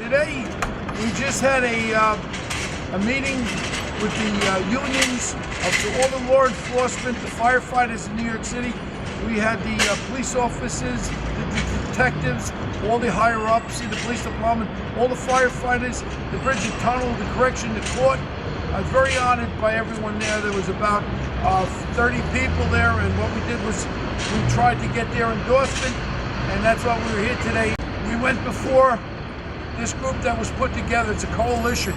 Today, we just had a meeting with the unions of all the law enforcement, the firefighters in New York City. We had the police officers, the detectives, all the higher-ups in the police department, all the firefighters, the bridge and tunnel, the correction, the court. I was very honored by everyone there. There was about 30 people there, and what we did was we tried to get their endorsement, and that's why we were here today. We went before this group that was put together. It's a coalition,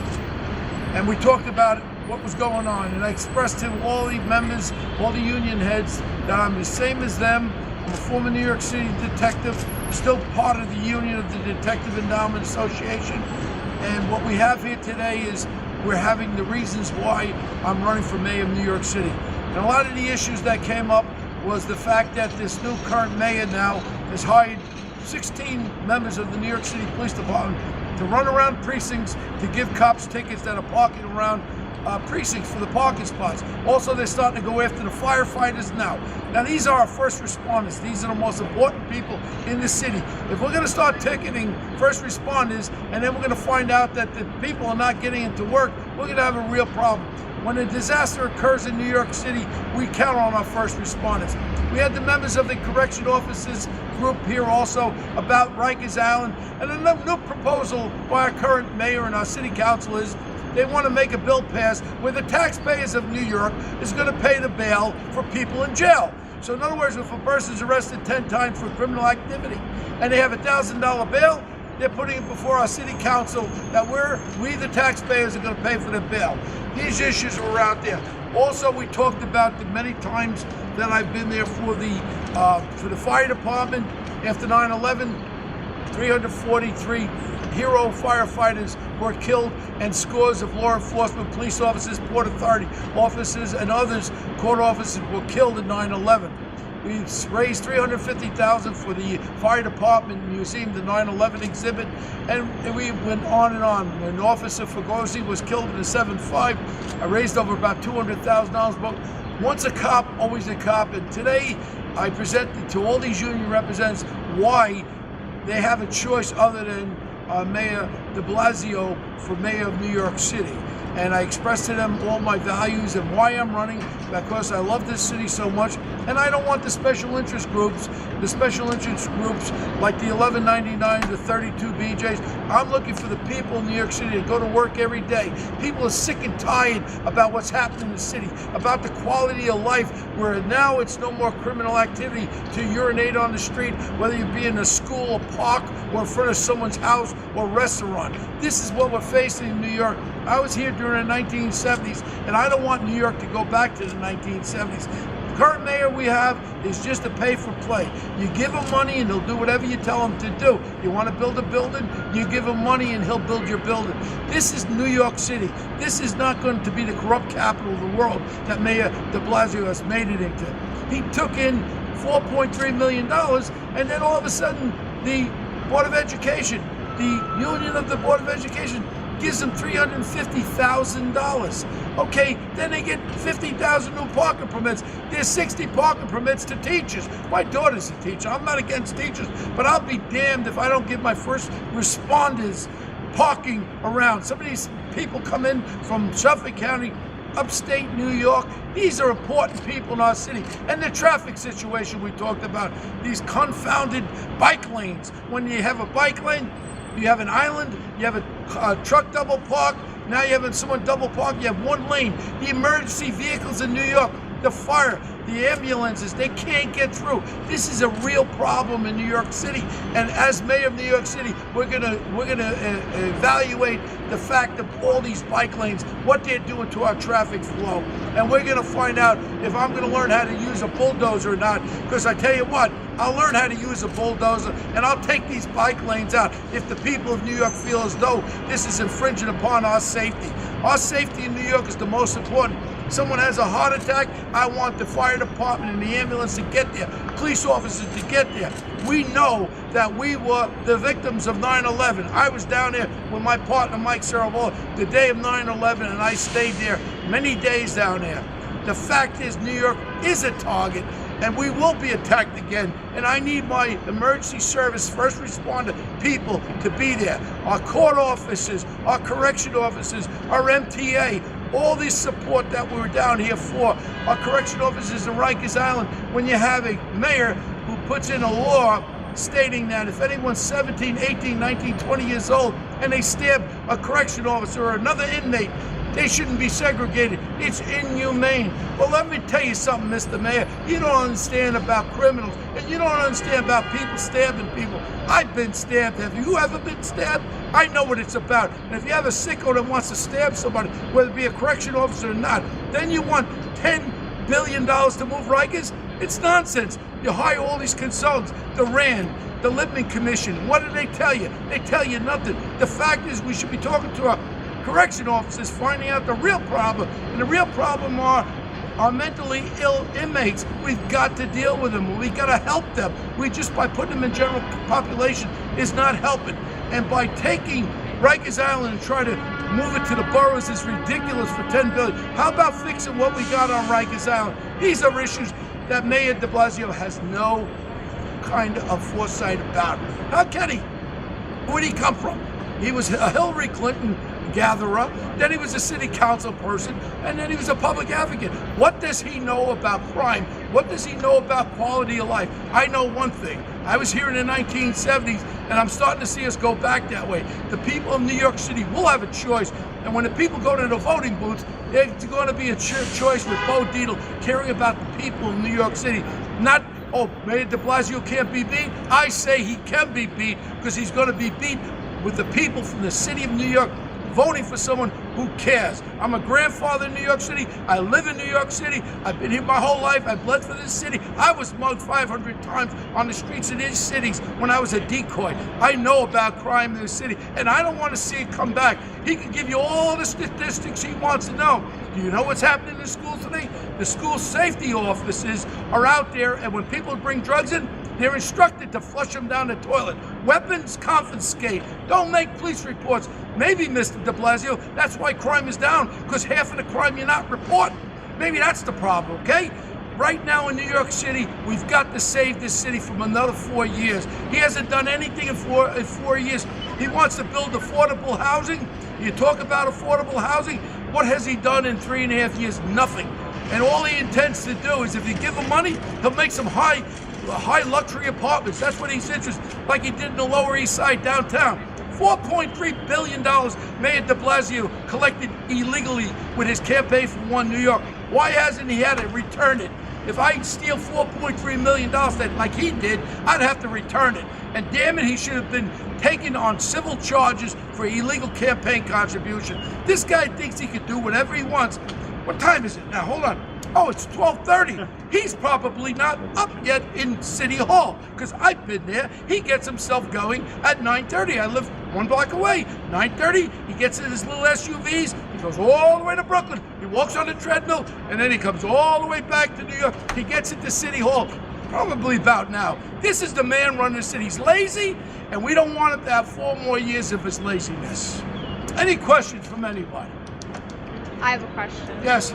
and we talked about what was going on, and I expressed to all the members, all the union heads, that I'm the same as them. I'm a former New York City detective, still part of the union of the Detective Endowment Association, and what we have here today is we're having the reasons why I'm running for mayor of New York City. And a lot of the issues that came up was the fact that this new current mayor now has hired 16 members of the New York City Police Department to run around precincts to give cops tickets that are parking around precincts for the parking spots. Also, they're starting to go after the firefighters now. Now, these are our first responders. These are the most important people in the city. If we're going to start ticketing first responders, and then we're going to find out that the people are not getting into work, we're going to have a real problem. When a disaster occurs in New York City, we count on our first responders. We had the members of the correction officers group here also about Rikers Island, and a new proposal by our current mayor and our city council is they want to make a bill passed where the taxpayers of New York is going to pay the bail for people in jail. So in other words, if a person's arrested 10 times for criminal activity and they have a $1,000 bail, they're putting it before our city council that we the taxpayers are going to pay for the bail. These issues were out there. Also, we talked about the many times that I've been there for the fire department after 9/11. 343 hero firefighters were killed, and scores of law enforcement, police officers, Port Authority officers, and others, court officers, were killed in 9/11. We raised $350,000 for the fire department museum, the 9/11 exhibit, and we went on and on. When Officer Fugosi was killed in the 7-5, I raised over about $200,000. But once a cop, always a cop. And today, I presented to all these union representatives why they have a choice other than Mayor de Blasio for mayor of New York City. And I expressed to them all my values and why I'm running, because I love this city so much, and I don't want the special interest groups like the 1199, the 32 BJs. I'm looking for the people in New York City to go to work every day. People are sick and tired about what's happening in the city, about the quality of life, where now it's no more criminal activity to urinate on the street, whether you be in a school, a park, or in front of someone's house or restaurant. This is what we're facing in New York. I was here during the 1970s, and I don't want New York to go back to the 1970s. The current mayor we have is just a pay for play. You give him money and he'll do whatever you tell him to do. You want to build a building, you give him money and he'll build your building. This is New York City. This is not going to be the corrupt capital of the world that Mayor de Blasio has made it into. He took in $4.3 million, and then all of a sudden the Board of Education, the union of the Board of Education, gives them $350,000. Okay, then they get 50,000 new parking permits. There's 60 parking permits to teachers. My daughter's a teacher. I'm not against teachers, but I'll be damned if I don't give my first responders parking around. Some of these people come in from Suffolk County, upstate New York. These are important people in our city. And the traffic situation we talked about, these confounded bike lanes. When you have a bike lane, you have an island, you have a truck double park, now you have someone double park, you have one lane. The emergency vehicles in New York, the fire, the ambulances, they can't get through. This is a real problem in New York City. And as mayor of New York City, we're gonna evaluate the fact of all these bike lanes, what they're doing to our traffic flow. And we're gonna find out if I'm gonna learn how to use a bulldozer or not. Because I tell you what, I'll learn how to use a bulldozer and I'll take these bike lanes out if the people of New York feel as though this is infringing upon our safety. Our safety in New York is the most important. Someone has a heart attack, I want the fire department and the ambulance to get there, police officers to get there. We know that we were the victims of 9/11. I was down there with my partner Mike Sarabola the day of 9/11, and I stayed there many days down there. The fact is, New York is a target, and we will be attacked again. And I need my emergency service, first responder people to be there. Our court officers, our correction officers, our MTA, all this support that we're down here for. Our correction officers in Rikers Island, when you have a mayor who puts in a law stating that if anyone's 17, 18, 19, 20 years old and they stab a correction officer or another inmate, they shouldn't be segregated. It's inhumane. Well, let me tell you something, Mr. Mayor. You don't understand about criminals, and you don't understand about people stabbing people. I've been stabbed. Have you ever been stabbed? I know what it's about. And if you have a sicko that wants to stab somebody, whether it be a correction officer or not, then you want $10 billion to move Rikers? It's nonsense. You hire all these consultants, the RAND, the Lippman Commission. What do they tell you? They tell you nothing. The fact is we should be talking to our correction officers, finding out the real problem. And the real problem are our mentally ill inmates. We've got to deal with them. We've got to help them. We just, by putting them in general population, is not helping. And by taking Rikers Island and trying to move it to the boroughs is ridiculous for $10 billion. How about fixing what we got on Rikers Island? These are issues that Mayor de Blasio has no kind of foresight about. How can he? Where'd he come from? He was a Hillary Clinton gatherer, then he was a city council person, and then he was a public advocate. What does he know about crime? What does he know about quality of life? I know one thing. I was here in the 1970s, and I'm starting to see us go back that way. The people of New York City will have a choice, and when the people go to the voting booths, there's going to be a choice with Beau Dietl caring about the people of New York City. Not, oh, Mayor de Blasio can't be beat. I say he can be beat, because he's going to be beat with the people from the city of New York voting for someone who cares. I'm a grandfather in New York City. I live in New York City. I've been here my whole life. I bled for this city. I was mugged 500 times on the streets of these cities when I was a decoy. I know about crime in this city, and I don't want to see it come back. He can give you all the statistics he wants to know. Do you know what's happening in the schools today? The school safety officers are out there, and when people bring drugs in, they're instructed to flush them down the toilet. Weapons, confiscate. Don't make police reports. Maybe, Mr. de Blasio, that's why crime is down, because half of the crime you're not reporting. Maybe that's the problem, okay? Right now in New York City, we've got to save this city from another 4 years. He hasn't done anything in four years. He wants to build affordable housing. You talk about affordable housing. What has he done in 3.5 years? Nothing. And all he intends to do is, if you give him money, he'll make some high luxury apartments. That's what he's interested, like he did in the Lower East Side downtown. $4.3 billion Mayor de Blasio collected illegally with his campaign from One New York. Why hasn't he had to return it? If I steal $4.3 million like he did, I'd have to return it. And damn it, he should have been taken on civil charges for illegal campaign contribution. This guy thinks he can do whatever he wants. What time is it now? Hold on. Oh, it's 12:30. He's probably not up yet in City Hall, because I've been there. He gets himself going at 9:30. I live 1 block away. 9:30, he gets in his little SUVs. He goes all the way to Brooklyn. He walks on the treadmill, and then he comes all the way back to New York. He gets into City Hall probably about now. This is the man running the city. He's lazy, and we don't want him to have 4 more years of his laziness. Any questions from anybody? I have a question. Yes.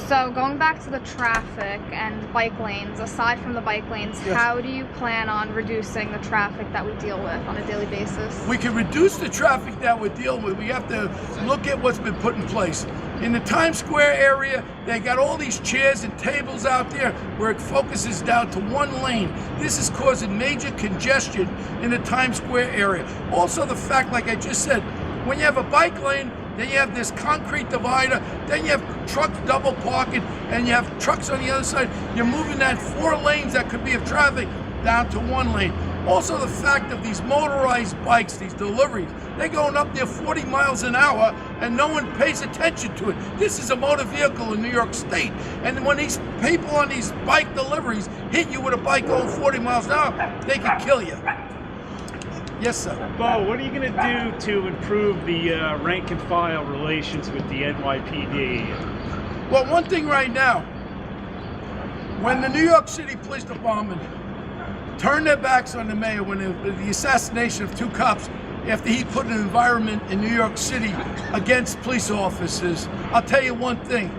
So going back to the traffic and bike lanes, aside from the bike lanes, yes, how do you plan on reducing the traffic that we deal with on a daily basis? We can reduce the traffic that we're dealing with. We have to look at what's been put in place. In the Times Square area, they got all these chairs and tables out there where it focuses down to one lane. This is causing major congestion in the Times Square area. Also the fact, like I just said, when you have a bike lane, then you have this concrete divider, then you have trucks double parking, and you have trucks on the other side. You're moving that 4 lanes that could be of traffic down to 1 lane. Also the fact of these motorized bikes, these deliveries, they're going up there 40 miles an hour and no one pays attention to it. This is a motor vehicle in New York State. And when these people on these bike deliveries hit you with a bike going 40 miles an hour, they can kill you. Yes, sir. Beau, what are you going to do to improve the rank and file relations with the NYPD? Well, one thing right now, when the New York City Police Department turned their backs on the mayor when the assassination of 2 cops after he put an environment in New York City against police officers, I'll tell you one thing.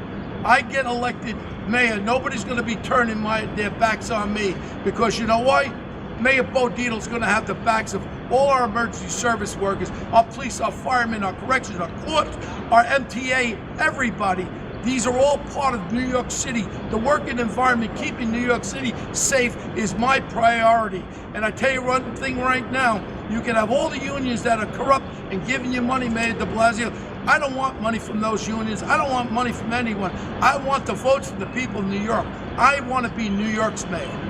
I get elected Mayor, nobody's going to be turning their backs on me, because you know why? Mayor Beau is going to have the backs of all our emergency service workers, our police, our firemen, our corrections, our courts, our MTA, everybody. These are all part of New York City. The working environment, keeping New York City safe, is my priority. And I tell you one thing right now, you can have all the unions that are corrupt and giving you money, Mayor de Blasio. I don't want money from those unions. I don't want money from anyone. I want the votes from the people of New York. I want to be New York's mayor.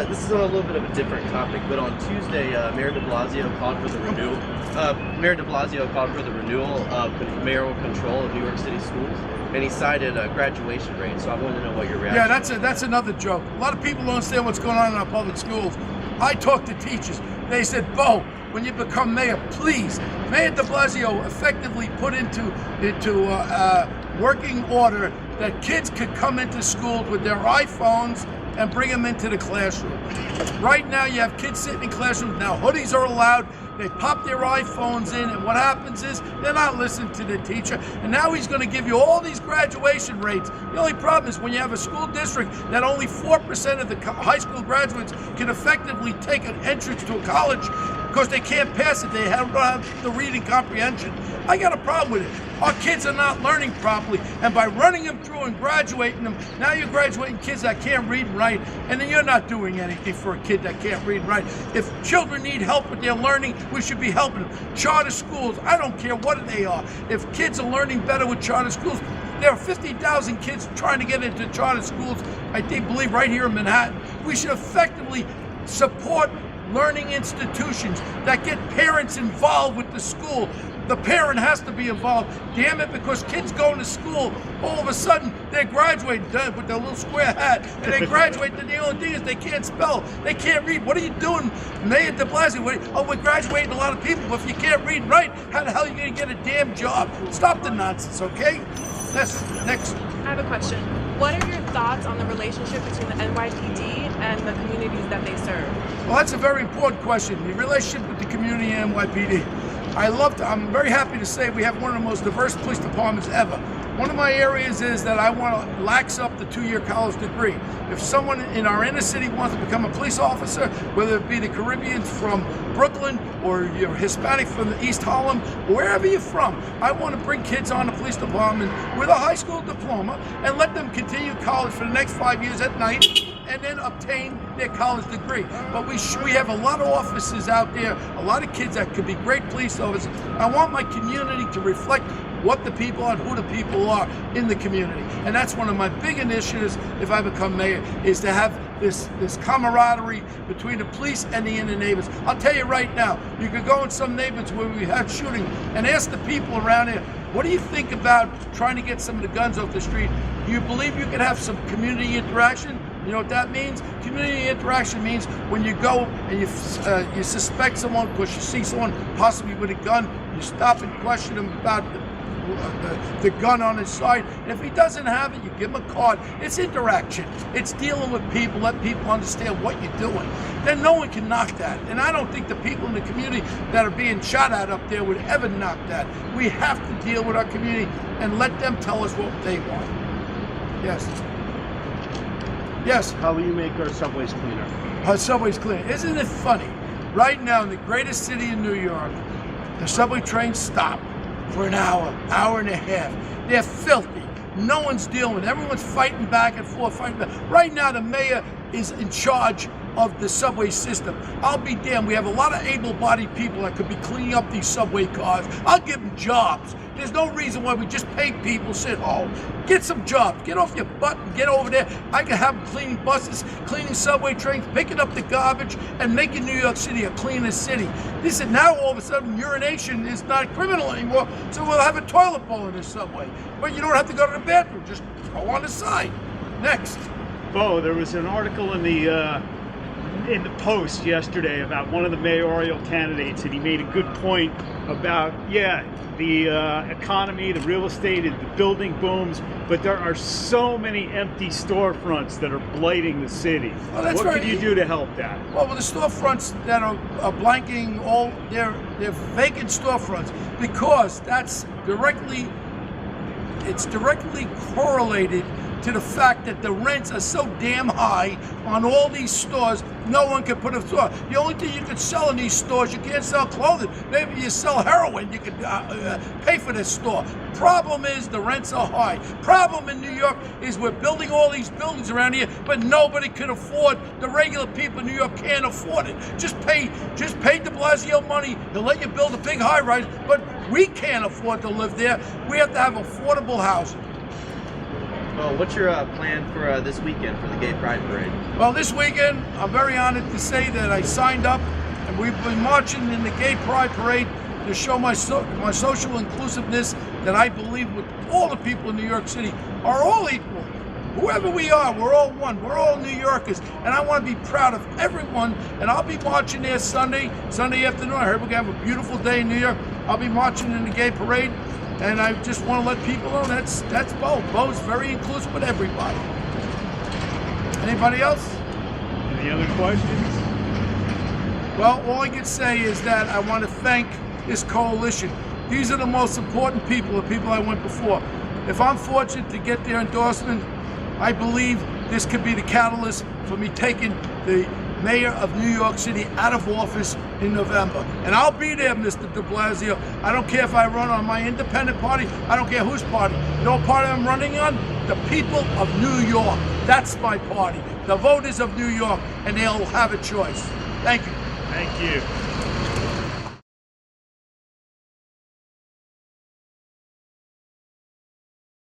This is on a little bit of a different topic, but on Tuesday, Mayor de Blasio called for the renewal. Mayor de Blasio called for the renewal of mayoral control of New York City schools, and he cited a graduation rate. So I wanted to know what your reaction. Yeah, that's another joke. A lot of people don't understand what's going on in our public schools. I talked to teachers. They said, Beau, when you become mayor, please, Mayor de Blasio effectively put into working order that kids could come into schools with their iPhones and bring them into the classroom. Right now, you have kids sitting in classrooms. Now, hoodies are allowed. They pop their iPhones in, and what happens is they're not listening to the teacher. And now he's going to give you all these graduation rates. The only problem is when you have a school district that only 4% of the high school graduates can effectively take an entrance to a college because they can't pass it. They don't have the reading comprehension. I got a problem with it. Our kids are not learning properly, and by running them through and graduating them, now you're graduating kids that can't read and write, and then you're not doing anything for a kid that can't read and write. If children need help with their learning, we should be helping them. Charter schools, I don't care what they are. If kids are learning better with charter schools, there are 50,000 kids trying to get into charter schools, I believe right here in Manhattan. We should effectively support learning institutions that get parents involved with the school. The parent has to be involved. Damn it, because kids going to school, all of a sudden they're graduating with their little square hat, and they graduate, and the only thing is they can't spell, they can't read. What are you doing, Mayor de Blasio? We're graduating a lot of people, but if you can't read and write, how the hell are you going to get a damn job? Stop the nonsense, okay? Next. I have a question. What are your thoughts on the relationship between the NYPD and the communities that they serve? Well, that's a very important question. The relationship with the community and NYPD. I'm very happy to say we have one of the most diverse police departments ever. One of my areas is that I want to lax up the 2-year college degree. If someone in our inner city wants to become a police officer, whether it be the Caribbeans from Brooklyn or you're Hispanic from the East Harlem, wherever you're from, I want to bring kids on the police department with a high school diploma and let them continue college for the next 5 years at night and then obtain their college degree. But we have a lot of officers out there, a lot of kids that could be great police officers. I want my community to reflect what the people are and who the people are in the community. And that's one of my big initiatives if I become mayor, is to have this camaraderie between the police and the inner neighbors. I'll tell you right now, you could go in some neighborhoods where we had shooting and ask the people around here, what do you think about trying to get some of the guns off the street? Do you believe you can have some community interaction? You know what that means? Community interaction means when you go and you suspect someone because you see someone possibly with a gun, you stop and question him about the gun on his side. And if he doesn't have it, you give him a card. It's interaction. It's dealing with people, let people understand what you're doing. Then no one can knock that. And I don't think the people in the community that are being shot at up there would ever knock that. We have to deal with our community and let them tell us what they want. Yes. Yes. How will you make our subways cleaner? Our subways cleaner. Isn't it funny? Right now in the greatest city in New York, the subway trains stop for an hour and a half. They're filthy. No one's dealing with it. Everyone's fighting back and forth, fighting back. Right now, the mayor is in charge of the subway system. I'll be damned. We have a lot of able-bodied people that could be cleaning up these subway cars. I'll give them jobs. There's no reason why we just pay people sit home. Get some jobs. Get off your butt and get over there. I can have them cleaning buses, cleaning subway trains, picking up the garbage, and making New York City a cleaner city. This is now all of a sudden urination is not criminal anymore, so we'll have a toilet bowl in the subway. But you don't have to go to the bathroom. Just go on the side. Next. Beau, there was an article in the Post yesterday about one of the mayoral candidates, and he made a good point about, the economy, the real estate, the building booms, but there are so many empty storefronts that are blighting the city. Well, what can you do to help that? Well, with the storefronts that are blanking all they're vacant storefronts, because that's directly it's directly correlated to the fact that the rents are so damn high on all these stores, no one can put a store. The only thing you can sell in these stores, you can't sell clothing. Maybe you sell heroin, you can pay for this store. Problem is the rents are high. Problem in New York is we're building all these buildings around here, but nobody can afford, the regular people in New York can't afford it. Just pay de Blasio money, he'll let you build a big high-rise, but we can't afford to live there. We have to have affordable housing. Well, what's your plan for this weekend for the Gay Pride Parade? Well, this weekend, I'm very honored to say that I signed up, and we've been marching in the Gay Pride Parade to show my social inclusiveness, that I believe with all the people in New York City are all equal. Whoever we are, we're all one. We're all New Yorkers, and I want to be proud of everyone. And I'll be marching there Sunday afternoon. I heard we're gonna have a beautiful day in New York. I'll be marching in the Gay Parade. And I just want to let people know that's Beau. Beau's very inclusive with everybody. Anybody else? Any other questions? Well, all I can say is that I want to thank this coalition. These are the most important people, the people I went before. If I'm fortunate to get their endorsement, I believe this could be the catalyst for me taking the mayor of New York City out of office in November. And I'll be there, Mr. de Blasio. I don't care if I run on my independent party. I don't care whose party. You know what party I'm running on? The people of New York. That's my party. The voters of New York, and they'll have a choice. Thank you. Thank you.